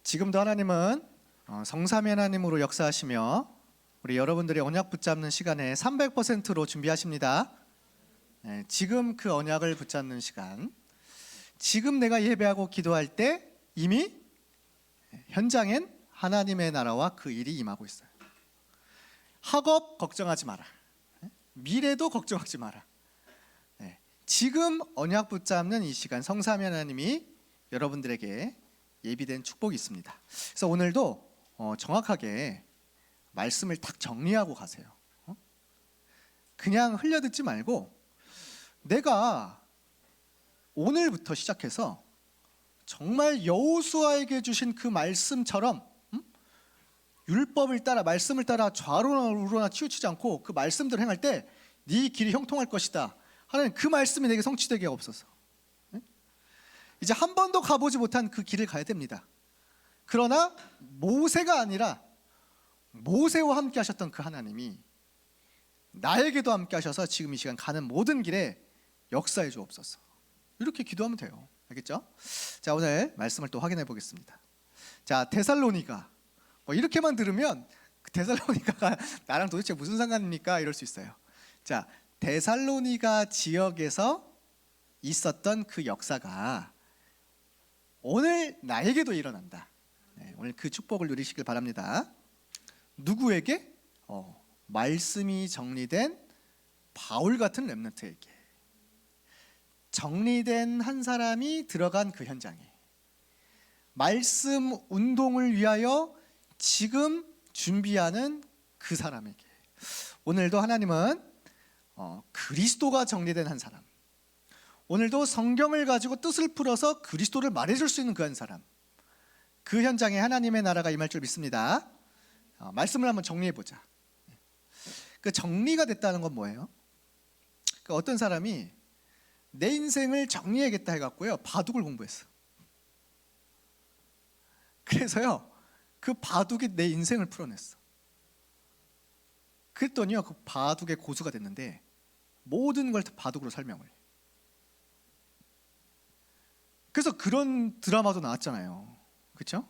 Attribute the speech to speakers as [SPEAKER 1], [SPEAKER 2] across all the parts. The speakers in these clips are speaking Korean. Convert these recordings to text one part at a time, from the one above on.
[SPEAKER 1] 지금도 하나님은 성삼위 하나님으로 역사하시며 우리 여러분들의 언약 붙잡는 시간에 300%로 준비하십니다. 지금 그 언약을 붙잡는 시간, 지금 내가 예배하고 기도할 때 이미 현장엔 하나님의 나라와 그 일이 임하고 있어요. 학업 걱정하지 마라. 미래도 걱정하지 마라. 지금 언약 붙잡는 이 시간, 성삼위 하나님이 여러분들에게 예비된 축복이 있습니다. 그래서 오늘도 정확하게 말씀을 딱 정리하고 가세요. 그냥 흘려듣지 말고 내가 오늘부터 시작해서 정말 여호수아에게 주신 그 말씀처럼 율법을 따라, 말씀을 따라 좌로나 우로나 치우치지 않고 그 말씀대로 행할 때 네 길이 형통할 것이다. 하나님, 그 말씀이 내게 성취되게 없어서 이제 한 번도 가보지 못한 그 길을 가야 됩니다. 그러나 모세가 아니라 모세와 함께 하셨던 그 하나님이 나에게도 함께 하셔서 지금 이 시간 가는 모든 길에 역사해 주옵소서. 이렇게 기도하면 돼요. 알겠죠? 자, 오늘 말씀을 또 확인해 보겠습니다. 자, 데살로니가 이렇게만 들으면 데살로니가가 나랑 도대체 무슨 상관입니까? 이럴 수 있어요. 자, 데살로니가 지역에서 있었던 그 역사가 오늘 나에게도 일어난다. 오늘 그 축복을 누리시길 바랍니다. 누구에게? 말씀이 정리된 바울 같은 렘넌트에게. 정리된 한 사람이 들어간 그 현장에 말씀 운동을 위하여 지금 준비하는 그 사람에게. 오늘도 하나님은 그리스도가 정리된 한 사람, 오늘도 성경을 가지고 뜻을 풀어서 그리스도를 말해줄 수 있는 그 한 사람, 그 현장에 하나님의 나라가 임할 줄 믿습니다. 말씀을 한번 정리해보자. 그 정리가 됐다는 건 뭐예요? 그 어떤 사람이 내 인생을 정리해야겠다 해갖고요, 바둑을 공부했어. 그래서요, 그 바둑이 내 인생을 풀어냈어. 그랬더니요, 그 바둑의 고수가 됐는데 모든 걸 다 바둑으로 설명을 해. 그래서 그런 드라마도 나왔잖아요. 그렇죠?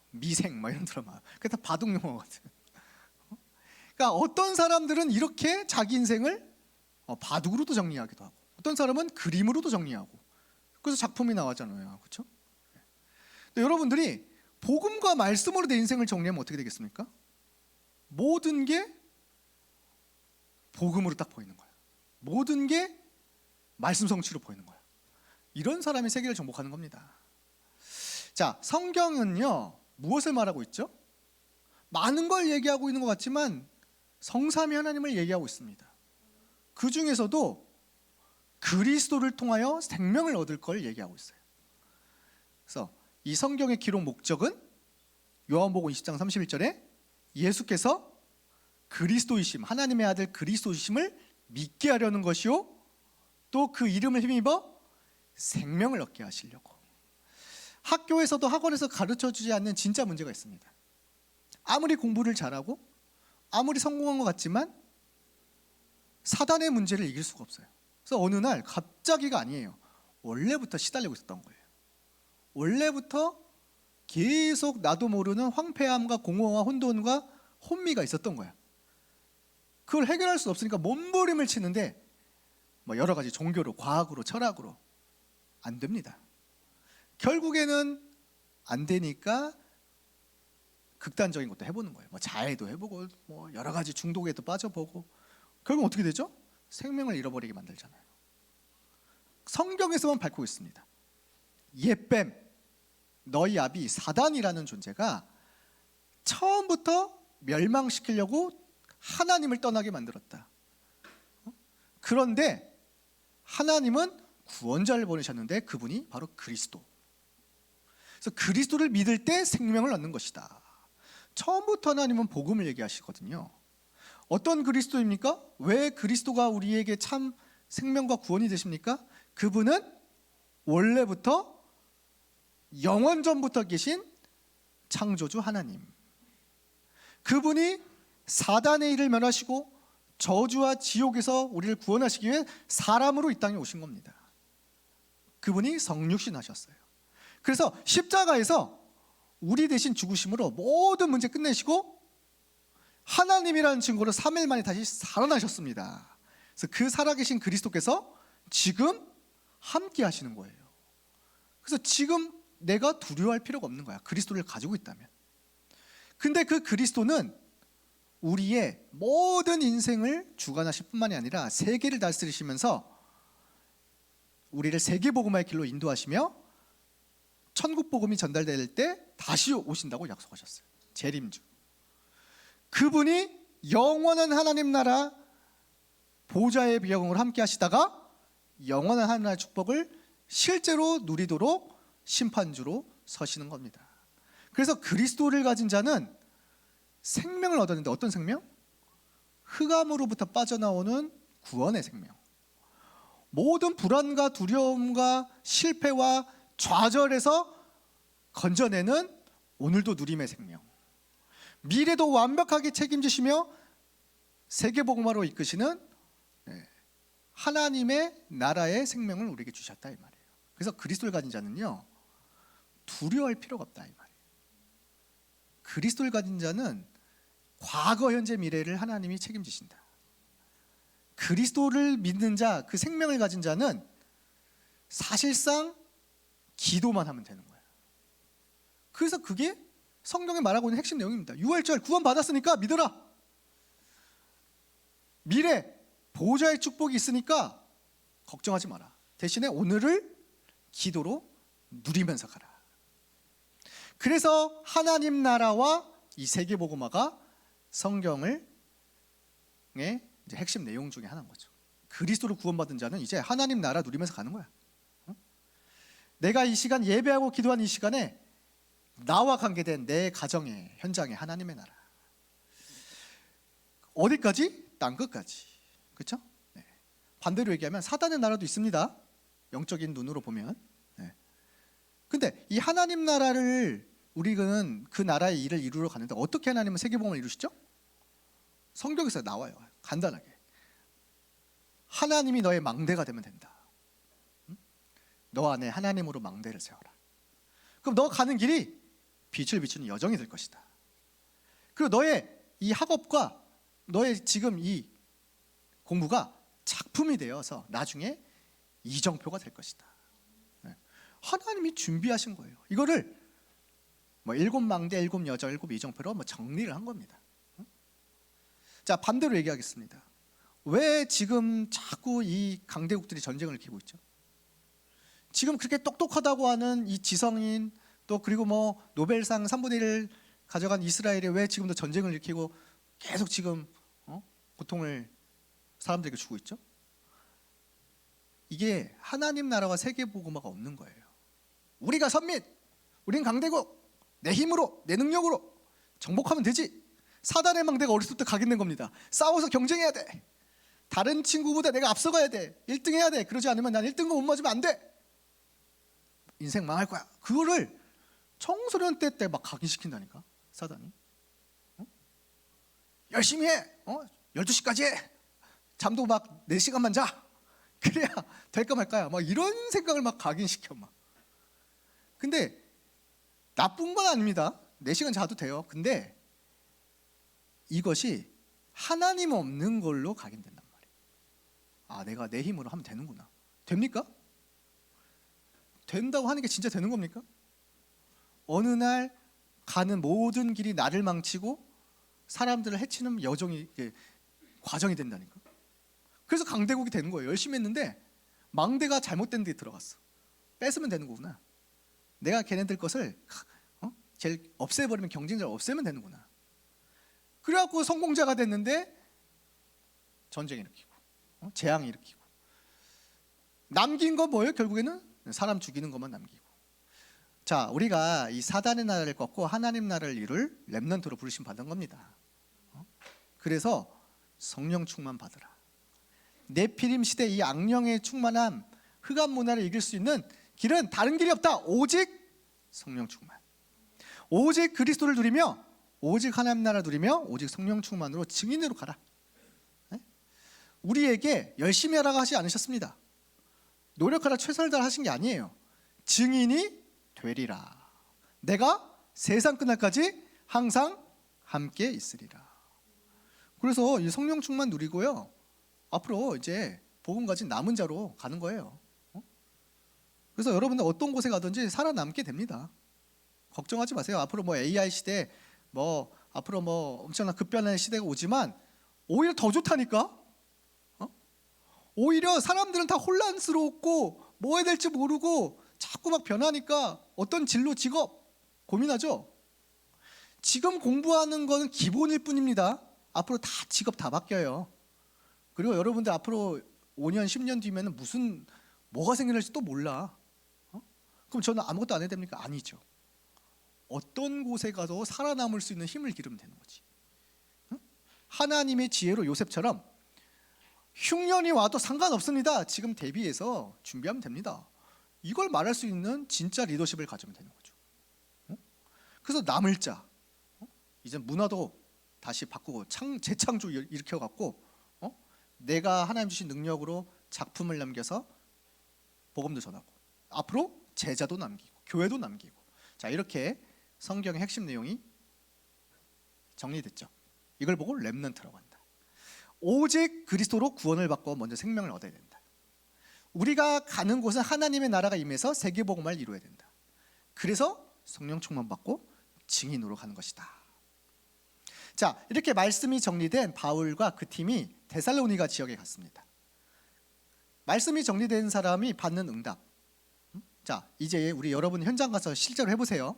[SPEAKER 1] 미생 이런 드라마. 그게 다 바둑 용어거든. 그러니까 어떤 사람들은 이렇게 자기 인생을 바둑으로도 정리하기도 하고, 어떤 사람은 그림으로도 정리하고, 그래서 작품이 나왔잖아요. 그렇죠? 근데 여러분들이 복음과 말씀으로 내 인생을 정리하면 어떻게 되겠습니까? 모든 게 복음으로 딱 보이는 거야. 모든 게 말씀 성취로 보이는 거야. 이런 사람이 세계를 정복하는 겁니다. 자, 성경은요, 무엇을 말하고 있죠? 많은 걸 얘기하고 있는 것 같지만 성삼위 하나님을 얘기하고 있습니다. 그 중에서도 그리스도를 통하여 생명을 얻을 걸 얘기하고 있어요. 그래서 이 성경의 기록 목적은 요한복음 20장 31절에 예수께서 그리스도이심, 하나님의 아들 그리스도이심을 믿게 하려는 것이요, 또 그 이름을 힘입어 생명을 얻게 하시려고. 학교에서도 학원에서 가르쳐주지 않는 진짜 문제가 있습니다. 아무리 공부를 잘하고 아무리 성공한 것 같지만 사단의 문제를 이길 수가 없어요. 그래서 어느 날 갑자기가 아니에요. 원래부터 시달리고 있었던 거예요. 원래부터 계속 나도 모르는 황폐함과 공허와 혼돈과 혼미가 있었던 거야. 그걸 해결할 수 없으니까 몸부림을 치는데 여러 가지 종교로, 과학으로, 철학으로 안 됩니다. 결국에는 안 되니까 극단적인 것도 해보는 거예요. 자해도 해보고, 여러 가지 중독에도 빠져보고, 결국 어떻게 되죠? 생명을 잃어버리게 만들잖아요. 성경에서만 밝히고 있습니다. 예뱀, 너희 아비 사단이라는 존재가 처음부터 멸망시키려고 하나님을 떠나게 만들었다. 그런데 하나님은 구원자를 보내셨는데 그분이 바로 그리스도. 그래서 그리스도를 믿을 때 생명을 얻는 것이다. 처음부터 하나님은 복음을 얘기하시거든요. 어떤 그리스도입니까? 왜 그리스도가 우리에게 참 생명과 구원이 되십니까? 그분은 원래부터 영원전부터 계신 창조주 하나님. 그분이 사단의 일을 멸하시고 저주와 지옥에서 우리를 구원하시기 위해 사람으로 이 땅에 오신 겁니다. 그분이 성육신 하셨어요. 그래서 십자가에서 우리 대신 죽으심으로 모든 문제 끝내시고 하나님이라는 증거로 3일 만에 다시 살아나셨습니다. 그래서 그 살아계신 그리스도께서 지금 함께 하시는 거예요. 그래서 지금 내가 두려워할 필요가 없는 거야. 그리스도를 가지고 있다면. 근데 그 그리스도는 우리의 모든 인생을 주관하실 뿐만이 아니라 세계를 다스리시면서 우리를 세계복음화의 길로 인도하시며 천국 복음이 전달될 때 다시 오신다고 약속하셨어요. 재림주. 그분이 영원한 하나님 나라 보좌의 비영으로 함께 하시다가 영원한 하나님의 축복을 실제로 누리도록 심판주로 서시는 겁니다. 그래서 그리스도를 가진 자는 생명을 얻었는데 어떤 생명? 흑암으로부터 빠져나오는 구원의 생명. 모든 불안과 두려움과 실패와 좌절에서 건져내는 오늘도 누림의 생명. 미래도 완벽하게 책임지시며 세계복음화로 이끄시는 하나님의 나라의 생명을 우리에게 주셨다 이 말이에요. 그래서 그리스도를 가진 자는요 두려워할 필요가 없다 이 말이에요. 그리스도를 가진 자는 과거, 현재, 미래를 하나님이 책임지신다. 그리스도를 믿는 자, 그 생명을 가진 자는 사실상 기도만 하면 되는 거예요. 그래서 그게 성경에 말하고 있는 핵심 내용입니다. 6월절 구원 받았으니까 믿어라. 미래 보좌의 축복이 있으니까 걱정하지 마라. 대신에 오늘을 기도로 누리면서 가라. 그래서 하나님 나라와 이 세계복음화가 성경의 이제 핵심 내용 중에 하나인 거죠. 그리스도로 구원받은 자는 이제 하나님 나라 누리면서 가는 거야. 내가 이 시간 예배하고 기도한 이 시간에 나와 관계된 내 가정의 현장의 하나님의 나라. 어디까지? 땅 끝까지. 그렇죠? 네. 반대로 얘기하면 사단의 나라도 있습니다. 영적인 눈으로 보면. 네. 근데 이 하나님 나라를 우리는 그 나라의 일을 이루러 가는데 어떻게 하나님은 세계복음을 이루시죠? 성경에서 나와요. 간단하게. 하나님이 너의 망대가 되면 된다. 너 안에 하나님으로 망대를 세워라. 그럼 너 가는 길이 빛을 비추는 여정이 될 것이다. 그리고 너의 이 학업과 너의 지금 이 공부가 작품이 되어서 나중에 이정표가 될 것이다. 하나님이 준비하신 거예요. 이거를 뭐 7망대, 7여정, 7이정표로 정리를 한 겁니다. 자, 반대로 얘기하겠습니다. 왜 지금 자꾸 이 강대국들이 전쟁을 일으키고 있죠? 지금 그렇게 똑똑하다고 하는 이 지성인 또 그리고 뭐 노벨상 3분의 1을 가져간 이스라엘이 왜 지금도 전쟁을 일으키고 계속 지금 고통을 사람들에게 주고 있죠? 이게 하나님 나라와 세계복음화가 없는 거예요. 우리가 선민, 우린 강대국, 내 힘으로, 내 능력으로 정복하면 되지. 사단의 망대가 어렸을 때 각인된 겁니다. 싸워서 경쟁해야 돼. 다른 친구보다 내가 앞서가야 돼. 1등 해야 돼. 그러지 않으면 난 1등과 못 맞으면 안 돼. 인생 망할 거야. 그거를 청소년 때 막 각인시킨다니까 사단이. 열심히 해. 12시까지 해. 잠도 막 4시간만 자. 그래야 될까 말까야. 막 이런 생각을 막 각인시켜 막. 근데 나쁜 건 아닙니다. 4시간 자도 돼요. 근데 이것이 하나님 없는 걸로 각인된단 말이에요. 아, 내가 내 힘으로 하면 되는구나. 됩니까? 된다고 하는 게 진짜 되는 겁니까? 어느 날 가는 모든 길이 나를 망치고 사람들을 해치는 여정이 과정이 된다니까. 그래서 강대국이 되는 거예요. 열심히 했는데 망대가 잘못된 데 들어갔어. 뺏으면 되는 거구나. 내가 걔네들 것을 제일 없애버리면 경쟁자를 없애면 되는구나. 그래갖고 성공자가 됐는데 전쟁 일으키고 재앙 일으키고 남긴 건 뭐예요? 결국에는 사람 죽이는 것만 남기고. 자, 우리가 이 사단의 나라를 꺾고 하나님 나라를 이룰 렘넌트로 부르심 받은 겁니다. 그래서 성령 충만 받으라. 네피림 시대 이 악령의 충만함, 흑암 문화를 이길 수 있는 길은 다른 길이 없다. 오직 성령 충만. 오직 그리스도를 누리며 오직 하나님 나라 누리며 오직 성령 충만으로 증인으로 가라. 우리에게 열심히 하라고 하지 않으셨습니다. 노력하라 최선을 다하신 게 아니에요. 증인이 되리라. 내가 세상 끝날까지 항상 함께 있으리라. 그래서 이 성령 충만 누리고요, 앞으로 이제 복음 가진 남은 자로 가는 거예요. 그래서 여러분들 어떤 곳에 가든지 살아남게 됩니다. 걱정하지 마세요. 앞으로 뭐 AI 시대, 뭐 앞으로 뭐 엄청난 급변하는 시대가 오지만 오히려 더 좋다니까. 오히려 사람들은 다 혼란스럽고 뭐 해야 될지 모르고 자꾸 막 변하니까 어떤 진로, 직업 고민하죠. 지금 공부하는 거는 기본일 뿐입니다. 앞으로 다 직업 다 바뀌어요. 그리고 여러분들 앞으로 5년, 10년 뒤면 무슨 뭐가 생길지 또 몰라. 그럼 저는 아무것도 안 해야 됩니까? 아니죠. 어떤 곳에 가도 살아남을 수 있는 힘을 기르면 되는 거지. 하나님의 지혜로 요셉처럼 흉년이 와도 상관없습니다. 지금 대비해서 준비하면 됩니다. 이걸 말할 수 있는 진짜 리더십을 가지면 되는 거죠. 그래서 남을 자, 이제 문화도 다시 바꾸고 재창조 일으켜갖고 내가 하나님 주신 능력으로 작품을 남겨서 복음도 전하고 앞으로 제자도 남기고 교회도 남기고, 자 이렇게 성경의 핵심 내용이 정리됐죠. 이걸 보고 렘넌트라고 한다. 오직 그리스도로 구원을 받고 먼저 생명을 얻어야 된다. 우리가 가는 곳은 하나님의 나라가 임해서 세계복음을 이루어야 된다. 그래서 성령 충만 받고 증인으로 가는 것이다. 자, 이렇게 말씀이 정리된 바울과 그 팀이 데살로니가 지역에 갔습니다. 말씀이 정리된 사람이 받는 응답. 자, 이제 우리 여러분 현장 가서 실제로 해보세요.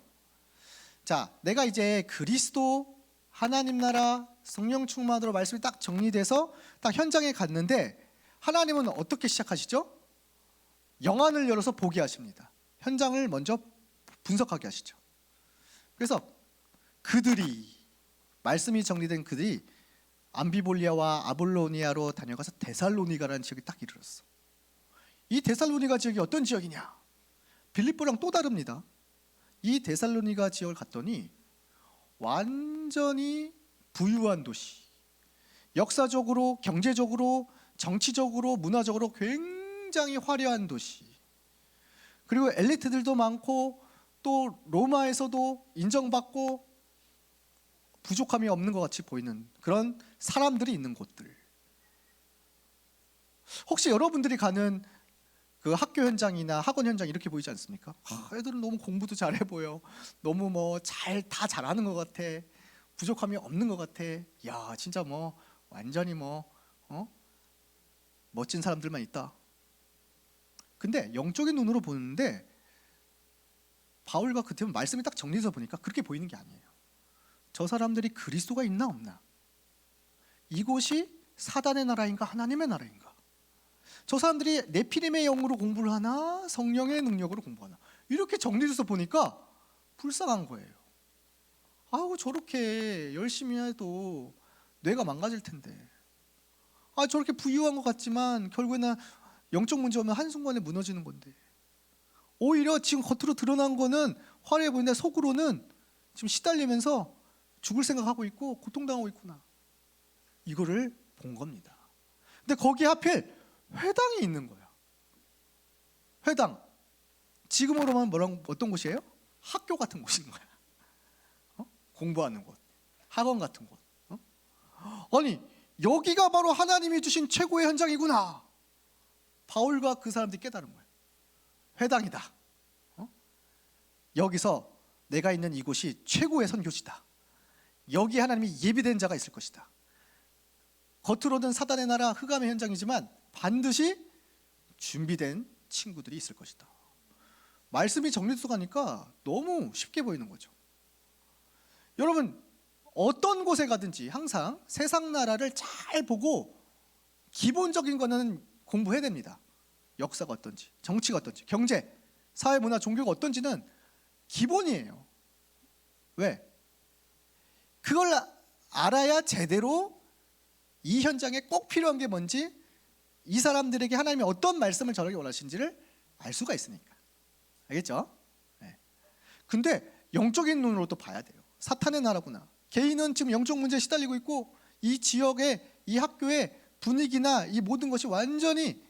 [SPEAKER 1] 자, 내가 이제 그리스도, 하나님 나라, 성령 충만으로 말씀이 딱 정리돼서 딱 현장에 갔는데 하나님은 어떻게 시작하시죠? 영안을 열어서 보게 하십니다. 현장을 먼저 분석하게 하시죠. 그래서 그들이, 말씀이 정리된 그들이 암비볼리아와 아볼로니아로 다녀가서 데살로니가라는 지역에 딱 이르렀어. 이 데살로니가 지역이 어떤 지역이냐? 빌립보랑 또 다릅니다. 이 데살로니가 지역을 갔더니 완전히 부유한 도시, 역사적으로, 경제적으로, 정치적으로, 문화적으로 굉장히 화려한 도시, 그리고 엘리트들도 많고 또 로마에서도 인정받고 부족함이 없는 것 같이 보이는 그런 사람들이 있는 곳들. 혹시 여러분들이 가는 그 학교 현장이나 학원 현장 이렇게 보이지 않습니까? 애들은 너무 공부도 잘해 보여. 너무 뭐 다 잘하는 것 같아. 부족함이 없는 것 같아. 야, 진짜 뭐 완전히 멋진 사람들만 있다. 근데 영적인 눈으로 보는데 바울과 그 팀은 말씀이 딱 정리해서 보니까 그렇게 보이는 게 아니에요. 저 사람들이 그리스도가 있나 없나? 이곳이 사단의 나라인가 하나님의 나라인가? 저 사람들이 네피림의 영으로 공부를 하나 성령의 능력으로 공부하나? 이렇게 정리해서 보니까 불쌍한 거예요. 아우, 저렇게 열심히 해도 뇌가 망가질 텐데, 저렇게 부유한 것 같지만 결국에는 영적 문제 오면 한순간에 무너지는 건데, 오히려 지금 겉으로 드러난 거는 화려해 보이는데 속으로는 지금 시달리면서 죽을 생각하고 있고 고통당하고 있구나. 이거를 본 겁니다. 근데 거기 하필 회당이 있는 거야. 회당. 지금으로 말하면 어떤 곳이에요? 학교 같은 곳인 거야. 공부하는 곳, 학원 같은 곳. 아니, 여기가 바로 하나님이 주신 최고의 현장이구나. 바울과 그 사람들이 깨달은 거예요. 회당이다. 여기서 내가 있는 이곳이 최고의 선교지다. 여기 하나님이 예비된 자가 있을 것이다. 겉으로는 사단의 나라, 흑암의 현장이지만 반드시 준비된 친구들이 있을 것이다. 말씀이 정리돼서 가니까 너무 쉽게 보이는 거죠. 여러분, 어떤 곳에 가든지 항상 세상 나라를 잘 보고 기본적인 거는 공부해야 됩니다. 역사가 어떤지, 정치가 어떤지, 경제, 사회, 문화, 종교가 어떤지는 기본이에요. 왜? 그걸 알아야 제대로 이 현장에 꼭 필요한 게 뭔지, 이 사람들에게 하나님이 어떤 말씀을 전하기 원하시는지를 알 수가 있으니까. 알겠죠? 네. 근데 영적인 눈으로 또 봐야 돼요. 사탄의 나라구나. 개인은 지금 영적 문제에 시달리고 있고 이 지역의, 이 학교의 분위기나 이 모든 것이 완전히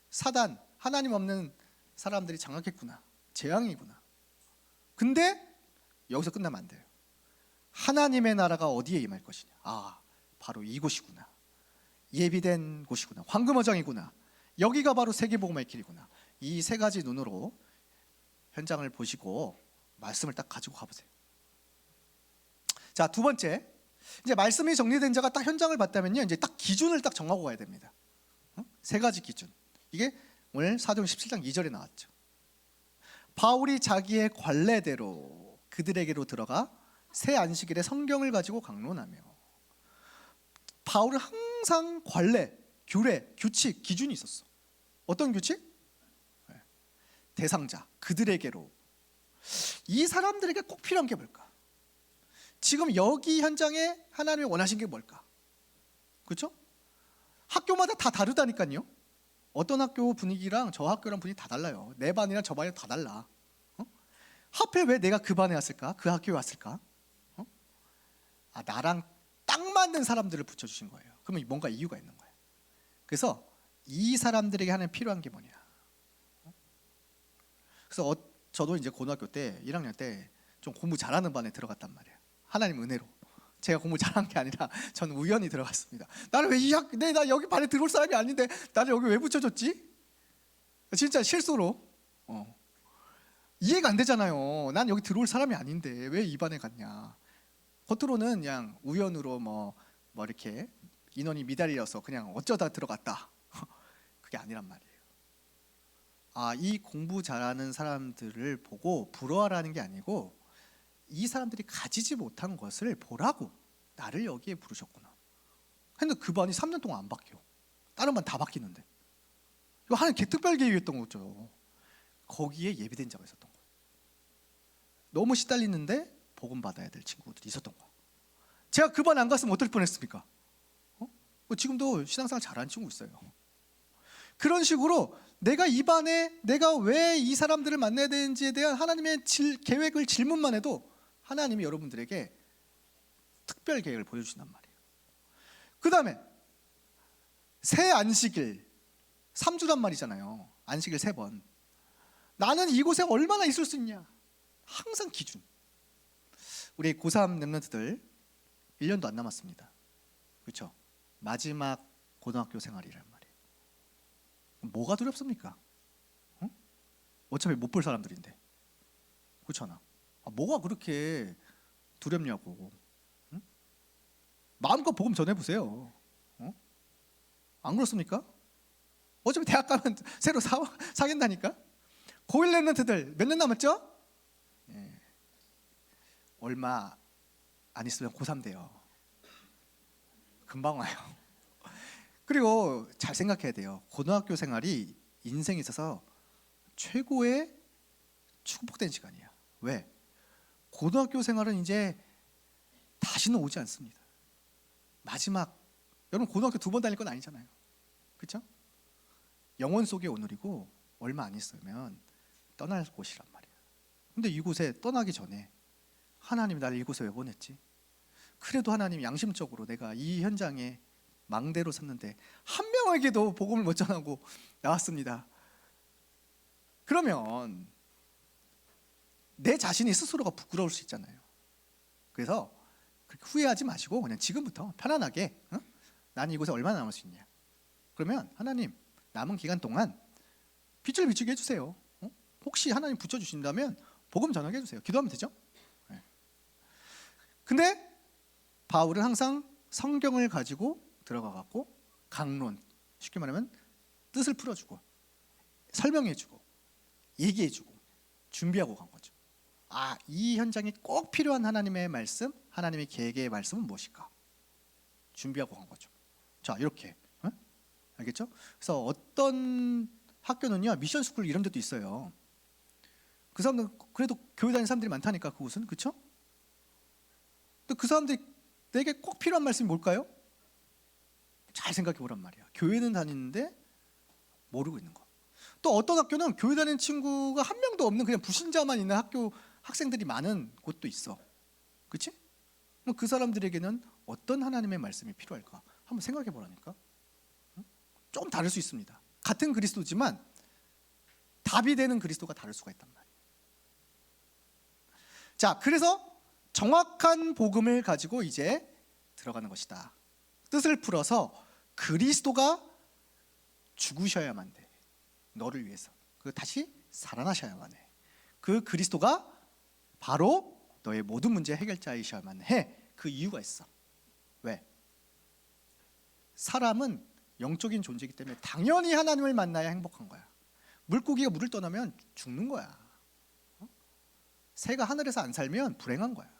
[SPEAKER 1] 사단, 하나님 없는 사람들이 장악했구나. 재앙이구나. 근데 여기서 끝나면 안 돼요. 하나님의 나라가 어디에 임할 것이냐. 아, 바로 이곳이구나. 예비된 곳이구나. 황금어장이구나. 여기가 바로 세계복음의 길이구나. 이 세 가지 눈으로 현장을 보시고 말씀을 딱 가지고 가보세요. 자, 두 번째, 이제 말씀이 정리된 자가 딱 현장을 봤다면요, 이제 딱 기준을 딱 정하고 가야 됩니다. 세 가지 기준. 이게 오늘 사도행 17장 2절에 나왔죠. 바울이 자기의 관례대로 그들에게로 들어가 새 안식일에 성경을 가지고 강론하며. 바울은 항상 관례, 규례, 규칙, 기준이 있었어. 어떤 규칙? 대상자, 그들에게로. 이 사람들에게 꼭 필요한 게 뭘까? 지금 여기 현장에 하나님이 원하신 게 뭘까? 그렇죠? 학교마다 다 다르다니까요. 어떤 학교 분위기랑 저 학교랑 분위기 다 달라요. 내 반이랑 저 반이랑 다 달라. 하필 왜 내가 그 반에 왔을까? 그 학교에 왔을까? 아, 나랑 딱 맞는 사람들을 붙여주신 거예요. 그러면 뭔가 이유가 있는 거예요. 그래서 이 사람들에게 하나님 필요한 게 뭐냐. 그래서 저도 이제 고등학교 때 1학년 때 좀 공부 잘하는 반에 들어갔단 말이에요. 하나님 은혜로. 제가 공부 잘한 게 아니라 저는 우연히 들어갔습니다. 나는 왜 나 여기 반에 들어올 사람이 아닌데 나를 여기 왜 붙여줬지? 진짜 실수로. 이해가 안 되잖아요. 난 여기 들어올 사람이 아닌데 왜 이 반에 갔냐. 겉으로는 그냥 우연으로 뭐 이렇게 인원이 미달려서 그냥 어쩌다 들어갔다. 그게 아니란 말이에요. 아, 이 공부 잘하는 사람들을 보고 부러워하라는 게 아니고 이 사람들이 가지지 못한 것을 보라고 나를 여기에 부르셨구나. 근데 그 반이 3년 동안 안 바뀌어. 다른 반 다 바뀌는데. 이거 하나님 개특별 계획이었던 거죠. 거기에 예비된 자가 있었던 거예요. 너무 시달리는데 복음 받아야 될 친구들이 있었던 거예요. 제가 그 반 안 갔으면 어떨 뻔했습니까? 지금도 신앙생활 잘하는 친구 있어요. 그런 식으로 내가 이 반에 내가 왜 이 사람들을 만나야 되는지에 대한 하나님의 계획을 질문만 해도 하나님이 여러분들에게 특별 계획을 보여주신단 말이에요. 그 다음에 새 안식일 3주란 말이잖아요. 안식일 3번. 나는 이곳에 얼마나 있을 수 있냐. 항상 기준. 우리 고3 랩런트들 1년도 안 남았습니다. 그렇죠? 마지막 고등학교 생활이란 말이에요. 뭐가 두렵습니까? 어차피 못 볼 사람들인데. 그렇잖아. 뭐가 그렇게 두렵냐고. 마음껏 복음 전해보세요. 안 그렇습니까? 어차피 대학 가면 새로 사귄다니까. 고1 랩런트들 몇 년 남았죠? 예. 얼마 안 있으면 고3 돼요. 금방 와요. 그리고 잘 생각해야 돼요. 고등학교 생활이 인생에 있어서 최고의 축복된 시간이야. 왜? 고등학교 생활은 이제 다시는 오지 않습니다. 마지막, 여러분 고등학교 2번 다닐 건 아니잖아요. 그렇죠? 영원 속의 오늘이고 얼마 안 있으면 떠날 곳이란 말이에요. 근데 이곳에 떠나기 전에 하나님이 나를 이곳에 왜 보냈지? 그래도 하나님이 양심적으로 내가 이 현장에 망대로 섰는데 한 명에게도 복음을 못 전하고 나왔습니다. 그러면 내 자신이 스스로가 부끄러울 수 있잖아요. 그래서 그렇게 후회하지 마시고 그냥 지금부터 편안하게 나는 이곳에 얼마나 남을 수 있냐. 그러면 하나님 남은 기간 동안 빛을 비추게 해주세요. 혹시 하나님 붙여주신다면 복음 전하게 해주세요. 기도하면 되죠. 네. 근데 바울은 항상 성경을 가지고 들어가갖고 강론, 쉽게 말하면 뜻을 풀어주고 설명해주고 얘기해주고 준비하고 간 거죠. 아, 이 현장에 꼭 필요한 하나님의 말씀, 하나님의 계획의 말씀은 무엇일까? 준비하고 간 거죠. 자, 이렇게 알겠죠? 그래서 어떤 학교는요 미션 스쿨 이런 데도 있어요. 그 사람들은 그래도 교회 다니는 사람들이 많다니까 그곳은. 그렇죠? 또 그 사람들이 내게 꼭 필요한 말씀이 뭘까요? 잘 생각해 보란 말이야. 교회는 다니는데 모르고 있는 거. 또 어떤 학교는 교회 다니는 친구가 한 명도 없는 그냥 불신자만 있는 학교 학생들이 많은 곳도 있어. 그렇지? 그럼 그 사람들에게는 어떤 하나님의 말씀이 필요할까? 한번 생각해 보라니까. 좀 다를 수 있습니다. 같은 그리스도지만 답이 되는 그리스도가 다를 수가 있단 말이에요. 자, 그래서 정확한 복음을 가지고 이제 들어가는 것이다. 뜻을 풀어서 그리스도가 죽으셔야만 돼. 너를 위해서. 그 다시 살아나셔야만 해. 그 그리스도가 바로 너의 모든 문제 해결자이셔야만 해. 그 이유가 있어. 왜? 사람은 영적인 존재이기 때문에 당연히 하나님을 만나야 행복한 거야. 물고기가 물을 떠나면 죽는 거야. 새가 하늘에서 안 살면 불행한 거야.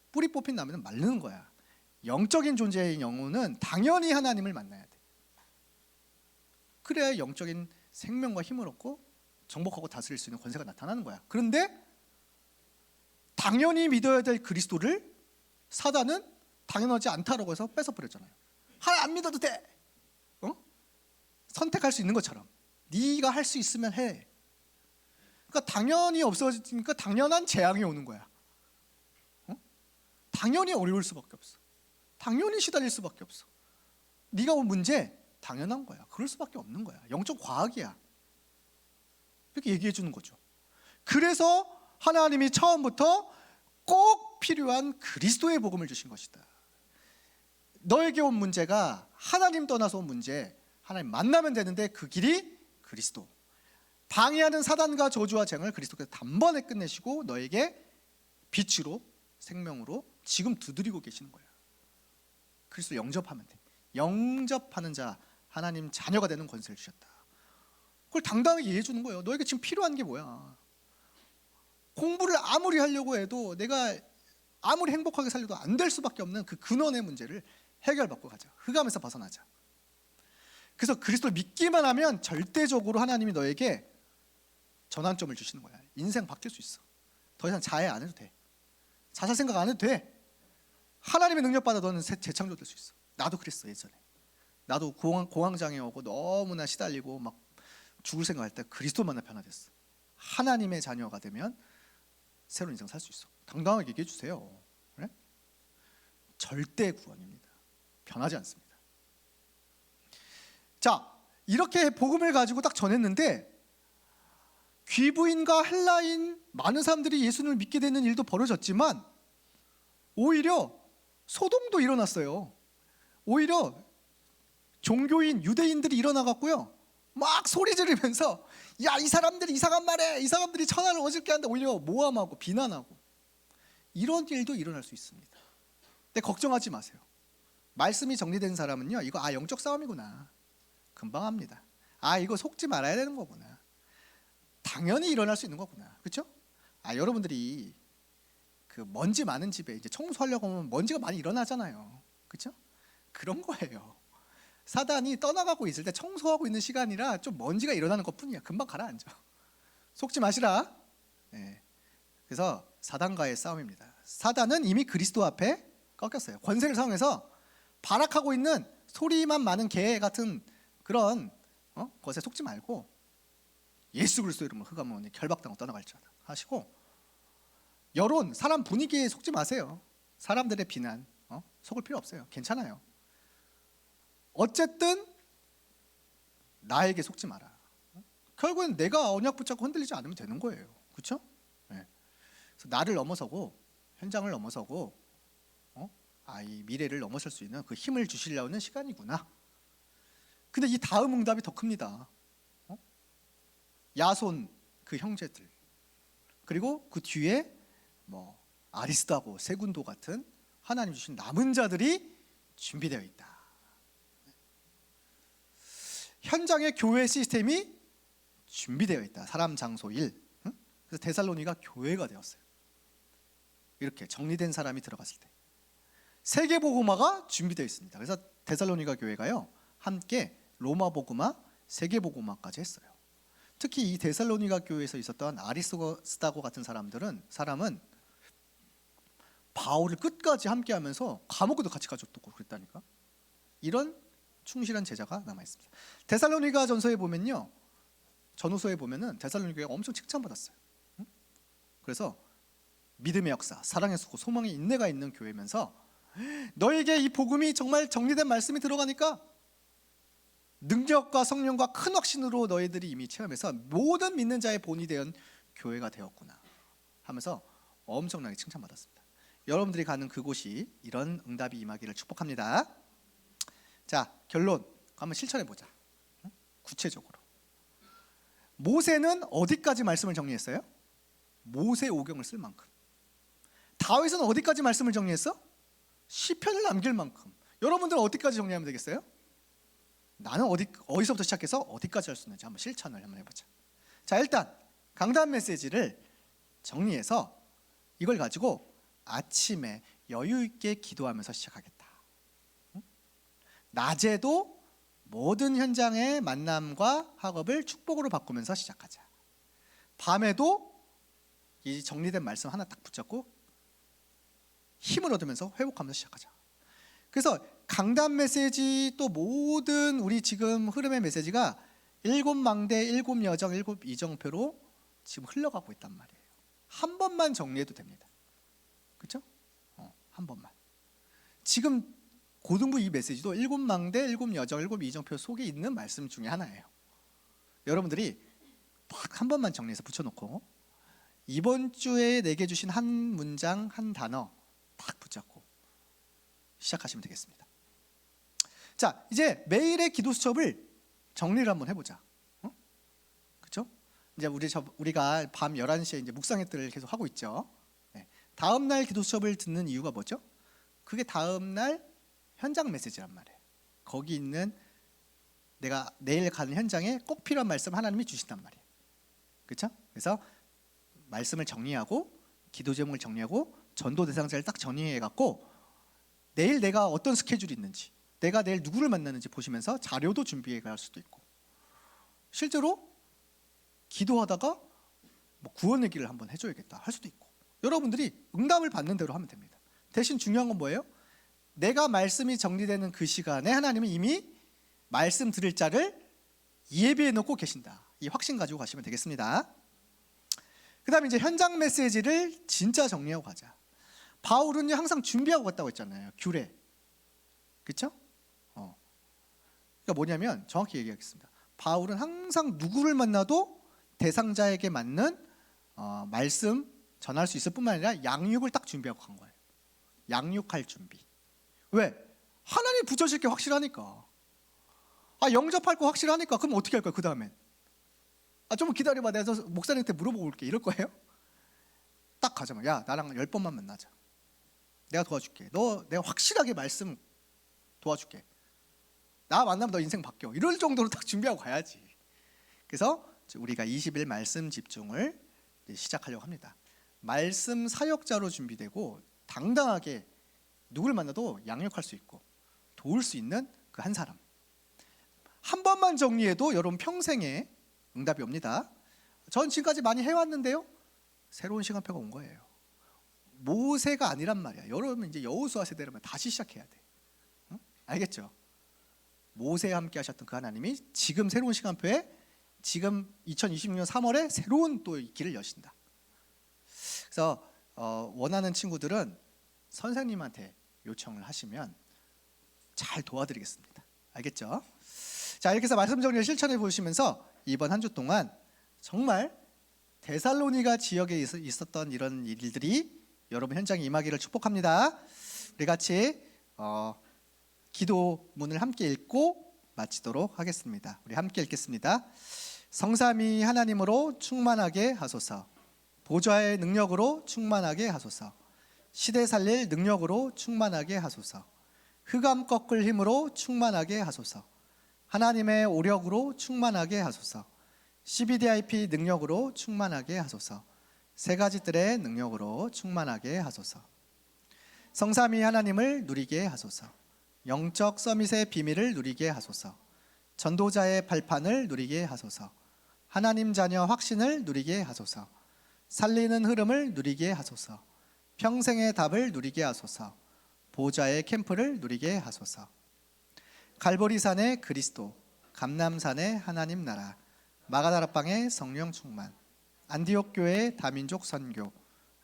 [SPEAKER 1] 뿌리 뽑힌 나무는 마르는 거야. 영적인 존재인 영혼은 당연히 하나님을 만나야 돼. 그래야 영적인 생명과 힘을 얻고 정복하고 다스릴 수 있는 권세가 나타나는 거야. 그런데 당연히 믿어야 될 그리스도를 사단은 당연하지 않다라고 해서 뺏어버렸잖아요. 하나 안 믿어도 돼. 선택할 수 있는 것처럼 네가 할 수 있으면 해. 그러니까 당연히 없어지니까 당연한 재앙이 오는 거야. 당연히 어려울 수밖에 없어. 당연히 시달릴 수밖에 없어. 네가 온 문제 당연한 거야. 그럴 수밖에 없는 거야. 영적 과학이야. 이렇게 얘기해 주는 거죠. 그래서 하나님이 처음부터 꼭 필요한 그리스도의 복음을 주신 것이다. 너에게 온 문제가 하나님 떠나서 온 문제, 하나님 만나면 되는데 그 길이 그리스도. 방해하는 사단과 저주와 재앙을 그리스도께서 단번에 끝내시고 너에게 빛으로 생명으로 지금 두드리고 계시는 거야. 그리스도 영접하면 돼. 영접하는 자, 하나님 자녀가 되는 권세를 주셨다. 그걸 당당하게 이해해 주는 거예요. 너에게 지금 필요한 게 뭐야? 공부를 아무리 하려고 해도 내가 아무리 행복하게 살려도 안 될 수밖에 없는 그 근원의 문제를 해결받고 가자. 흑암에서 벗어나자. 그래서 그리스도를 믿기만 하면 절대적으로 하나님이 너에게 전환점을 주시는 거야. 인생 바뀔 수 있어. 더 이상 자해 안 해도 돼. 자살 생각 안 해도 돼. 하나님의 능력 받아 너는 재창조될 수 있어. 나도 그랬어 예전에. 나도 공황장애 오고 너무나 시달리고 막 죽을 생각할 때 그리스도 만나 변화됐어. 하나님의 자녀가 되면 새로운 인생 살 수 있어. 당당하게 얘기해 주세요. 그래? 절대 구원입니다. 변하지 않습니다. 자, 이렇게 복음을 가지고 딱 전했는데 귀부인과 헬라인 많은 사람들이 예수님을 믿게 되는 일도 벌어졌지만 오히려 소동도 일어났어요. 오히려 종교인 유대인들이 일어나갖고요 막 소리 지르면서 야, 이 사람들이 이상한 말해, 이 사람들이 천하를 어질게 한다, 오히려 모함하고 비난하고 이런 일도 일어날 수 있습니다. 근데 걱정하지 마세요. 말씀이 정리된 사람은요 이거 영적 싸움이구나, 금방 합니다. 이거 속지 말아야 되는 거구나, 당연히 일어날 수 있는 거구나. 그렇죠? 여러분들이 그 먼지 많은 집에 이제 청소하려고 하면 먼지가 많이 일어나잖아요. 그렇죠? 그런 거예요. 사단이 떠나가고 있을 때 청소하고 있는 시간이라 좀 먼지가 일어나는 것뿐이야. 금방 가라앉아. 속지 마시라. 네. 그래서 사단과의 싸움입니다. 사단은 이미 그리스도 앞에 꺾였어요. 권세를 사용해서 발악하고 있는 소리만 많은 개 같은 그런 것에 속지 말고 예수 그리스도 이름으로 흑암원이 결박당하고 떠나갈 줄 하시고, 여론, 사람 분위기에 속지 마세요. 사람들의 비난 속을 필요 없어요. 괜찮아요. 어쨌든 나에게 속지 마라. 결국엔 내가 언약 붙잡고 흔들리지 않으면 되는 거예요. 그렇죠? 네. 그래서 나를 넘어서고 현장을 넘어서고 이 미래를 넘어설 수 있는 그 힘을 주시려는 시간이구나. 근데 이 다음 응답이 더 큽니다. 야손 그 형제들, 그리고 그 뒤에 아리스다고 세군도 같은 하나님 주신 남은 자들이 준비되어 있다. 현장의 교회 시스템이 준비되어 있다. 사람, 장소, 일. 그래서 데살로니가 교회가 되었어요. 이렇게 정리된 사람이 들어갔을 때 세계 복음화가 준비되어 있습니다. 그래서 데살로니가 교회가요 함께 로마 복음화, 세계 복음화까지 했어요. 특히 이 데살로니가 교회에서 있었던 아리스다고 같은 사람은 바울을 끝까지 함께하면서 감옥에도 같이 가줬고 그랬다니까. 이런 충실한 제자가 남아 있습니다. 데살로니가 전서에 보면요, 전후서에 보면은 데살로니가 교회가 엄청 칭찬받았어요. 그래서 믿음의 역사, 사랑의 수고, 소망의 인내가 있는 교회면서 너에게 이 복음이 정말 정리된 말씀이 들어가니까 능력과 성령과 큰 확신으로 너희들이 이미 체험해서 모든 믿는 자의 본이 된 교회가 되었구나 하면서 엄청나게 칭찬받았습니다. 여러분들이 가는 그곳이 이런 응답이 임하기를 축복합니다. 자, 결론 한번 실천해 보자. 구체적으로 모세는 어디까지 말씀을 정리했어요? 모세오경을 쓸 만큼. 다윗은 어디까지 말씀을 정리했어? 시편을 남길 만큼. 여러분들은 어디까지 정리하면 되겠어요? 나는 어디서부터 시작해서 어디까지 할 수 있는지 한번 실천을 한번 해보자. 자, 일단 강단 메시지를 정리해서 이걸 가지고 아침에 여유 있게 기도하면서 시작하겠다. 낮에도 모든 현장의 만남과 학업을 축복으로 바꾸면서 시작하자. 밤에도 이 정리된 말씀 하나 딱 붙잡고 힘을 얻으면서 회복하면서 시작하자. 그래서 강단 메시지 또 모든 우리 지금 흐름의 메시지가 7망대, 7여정, 7이정표로 지금 흘러가고 있단 말이에요. 한 번만 정리해도 됩니다. 그렇죠? 한 번만. 지금 고등부 이 메시지도 7망대, 7여정, 7이정표 속에 있는 말씀 중에 하나예요. 여러분들이 딱 한 번만 정리해서 붙여놓고 이번 주에 내게 주신 한 문장, 한 단어 딱 붙잡고 시작하시면 되겠습니다. 자, 이제 매일의 기도 수첩을 정리를 한번 해보자. 그렇죠? 이제 우리가 밤 11시에 이제 묵상회들을 계속 하고 있죠. 네. 다음 날 기도 수첩을 듣는 이유가 뭐죠? 그게 다음 날 현장 메시지란 말이에요. 거기 있는 내가 내일 가는 현장에 꼭 필요한 말씀 하나님이 주신단 말이에요. 그렇죠? 그래서 말씀을 정리하고 기도 제목을 정리하고 전도 대상자를 딱 정리해 갖고 내일 내가 어떤 스케줄이 있는지, 내가 내일 누구를 만나는지 보시면서 자료도 준비해 갈 수도 있고, 실제로 기도하다가 뭐 구원 얘기를 한번 해줘야겠다 할 수도 있고, 여러분들이 응답을 받는 대로 하면 됩니다. 대신 중요한 건 뭐예요? 내가 말씀이 정리되는 그 시간에 하나님은 이미 말씀 들을 자를 예비해 놓고 계신다. 이 확신 가지고 가시면 되겠습니다. 그 다음에 이제 현장 메시지를 진짜 정리하고 가자. 바울은 항상 준비하고 갔다고 했잖아요. 규례. 그렇죠? 그러니까 뭐냐면 정확히 얘기하겠습니다. 바울은 항상 누구를 만나도 대상자에게 맞는 말씀 전할 수 있을 뿐만 아니라 양육을 딱 준비하고 간 거예요. 양육할 준비. 왜? 하나님 붙여질 게 확실하니까. 영접할 거 확실하니까. 그럼 어떻게 할 거야 그 다음엔? 좀 기다려봐, 내가 목사님한테 물어보고 올게, 이럴 거예요? 딱 가자마자 야, 나랑 10번만 만나자. 내가 도와줄게. 내가 확실하게 말씀 도와줄게. 나 만나면 너 인생 바뀌어. 이럴 정도로 딱 준비하고 가야지. 그래서 우리가 20일 말씀 집중을 시작하려고 합니다. 말씀 사역자로 준비되고 당당하게 누굴 만나도 양육할 수 있고 도울 수 있는 그 한 사람. 한 번만 정리해도 여러분 평생에 응답이 옵니다. 전 지금까지 많이 해왔는데요, 새로운 시간표가 온 거예요. 모세가 아니란 말이야. 여러분 이제 여호수아 세대라면 다시 시작해야 돼. 응? 알겠죠? 모세와 함께 하셨던 그 하나님이 지금 새로운 시간표에 지금 2026년 3월에 새로운 또 길을 여신다. 그래서 원하는 친구들은 선생님한테 요청을 하시면 잘 도와드리겠습니다. 알겠죠? 자, 이렇게 해서 말씀 정리를 실천해 보시면서 이번 한 주 동안 정말 데살로니가 지역에 있었던 이런 일들이 여러분 현장에 임하기를 축복합니다. 우리 같이 기도문을 함께 읽고 마치도록 하겠습니다. 우리 함께 읽겠습니다. 성삼위 하나님으로 충만하게 하소서. 보좌의 능력으로 충만하게 하소서. 시대 살릴 능력으로 충만하게 하소서. 흑암 꺾을 힘으로 충만하게 하소서. 하나님의 오력으로 충만하게 하소서. CBDIP 능력으로 충만하게 하소서. 세 가지 뜰의 능력으로 충만하게 하소서. 성삼위 하나님을 누리게 하소서. 영적 서밋의 비밀을 누리게 하소서. 전도자의 발판을 누리게 하소서. 하나님 자녀 확신을 누리게 하소서. 살리는 흐름을 누리게 하소서. 평생의 답을 누리게 하소서. 보좌의 캠프를 누리게 하소서. 갈보리산의 그리스도, 감람산의 하나님 나라, 마가다락방의 성령 충만, 안디옥 교회의 다민족 선교,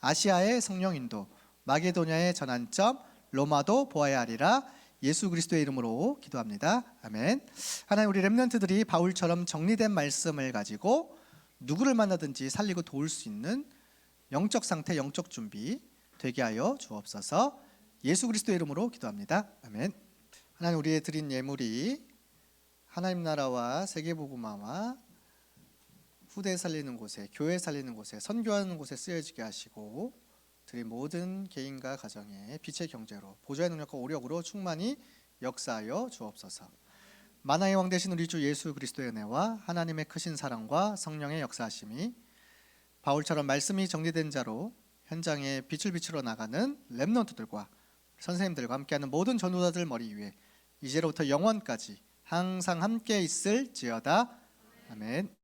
[SPEAKER 1] 아시아의 성령 인도, 마게도냐의 전환점, 로마도 보아야 하리라. 예수 그리스도의 이름으로 기도합니다. 아멘. 하나님, 우리 렘넌트들이 바울처럼 정리된 말씀을 가지고 누구를 만나든지 살리고 도울 수 있는 영적 상태, 영적 준비 되게 하여 주옵소서. 예수 그리스도의 이름으로 기도합니다. 아멘. 하나님, 우리의 드린 예물이 하나님 나라와 세계복음화와 후대 살리는 곳에, 교회 살리는 곳에, 선교하는 곳에 쓰여지게 하시고 드린 모든 개인과 가정에 빛의 경제로 보좌의 능력과 오력으로 충만히 역사하여 주옵소서. 만왕의 왕 되신 우리 주 예수 그리스도의 은혜와 하나님의 크신 사랑과 성령의 역사하심이 바울처럼 말씀이 정리된 자로 현장에 빛을 비추러 나가는 렘넌트들과 선생님들과 함께하는 모든 전도자들 머리 위에 이제로부터 영원까지 항상 함께 있을지어다. 아멘.